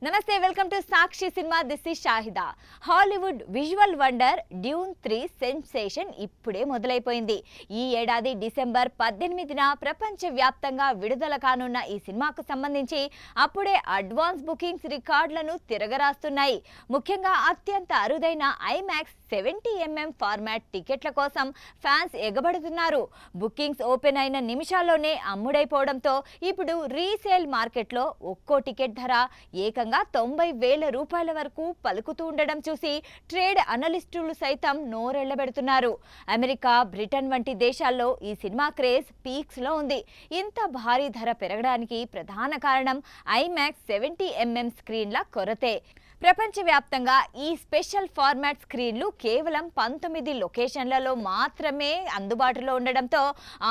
నమస్తే, welcome to Sakshi cinema. This is Shahida. Hollywood visual wonder Dune 3 sensation ఇప్పుడే మొదలైపోయింది. ఈ ఏడాది డిసెంబర్ 18న ప్రపంచవ్యాప్తంగా విడుదల కానున్న ఈ సినిమాకు సంబంధించి అప్పుడే అడ్వాన్స్ బుకింగ్స్ రికార్డులను తిరగరాస్తున్నాయి. ముఖ్యంగా అత్యంత అరుదైన ఐమాక్స్ 70mm ఫార్మాట్ టికెట్ల కోసం ఫ్యాన్స్ ఎగబడుతున్నారు. బుకింగ్స్ ఓపెన్ అయిన నిమిషాల్లోనే అమ్ముడైపోవడంతో ఇప్పుడు రీసేల్ మార్కెట్లో ఒక్కో టికెట్ ధర ఏకంగా 90,000 రూపాయల వరకు పలుకుతూ ఉండడం చూసి ట్రేడ్ అనలిస్టులు సైతం నోరెళ్లబెడుతున్నారు. అమెరికా, బ్రిటన్ వంటి దేశాల్లో ఈ సినిమా క్రేజ్ పీక్స్ లో ఉంది. ఇంత భారీ ధర పెరగడానికి ప్రధాన కారణం ఐమాక్స్ 70mm స్క్రీన్ల కొరతే. ప్రపంచవ్యాప్తంగా ఈ స్పెషల్ ఫార్మాట్ స్క్రీన్లు కేవలం 19 లొకేషన్లలో మాత్రమే అందుబాటులో ఉండడంతో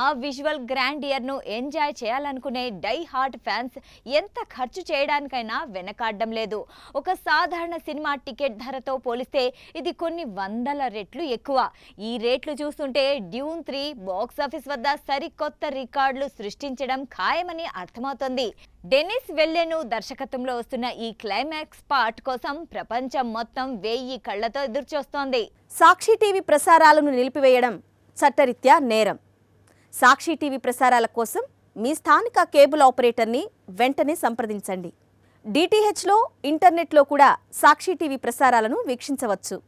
ఆ విజువల్ గ్రాండియర్ను ఎంజాయ్ చేయాలనుకునే డై హార్ట్ ఫ్యాన్స్ ఎంత ఖర్చు చేయడానికైనా వెనకాడడం లేదు. ఒక సాధారణ సినిమా టికెట్ ధరతో పోలిస్తే ఇది కొన్ని వందల రెట్లు ఎక్కువ. ఈ రేట్లు చూస్తుంటే డ్యూన్ 3 బాక్సాఫీస్ వద్ద సరికొత్త రికార్డులు సృష్టించడం ఖాయమని అర్థమవుతోంది. డెనిస్ వెల్లెను దర్శకత్వంలో వస్తున్న ఈ క్లైమాక్స్ పార్ట్ కోసం ప్రపంచం మొత్తం 1000 కళ్లతో ఎదురుచూస్తోంది. సాక్షి టీవీ ప్రసారాలను నిలిపివేయడం చట్టరీత్యా నేరం. సాక్షి టీవీ ప్రసారాల కోసం మీ స్థానిక కేబుల్ ఆపరేటర్ని వెంటనే సంప్రదించండి. డిటిహెచ్లో, ఇంటర్నెట్లో కూడా సాక్షి టీవీ ప్రసారాలను వీక్షించవచ్చు.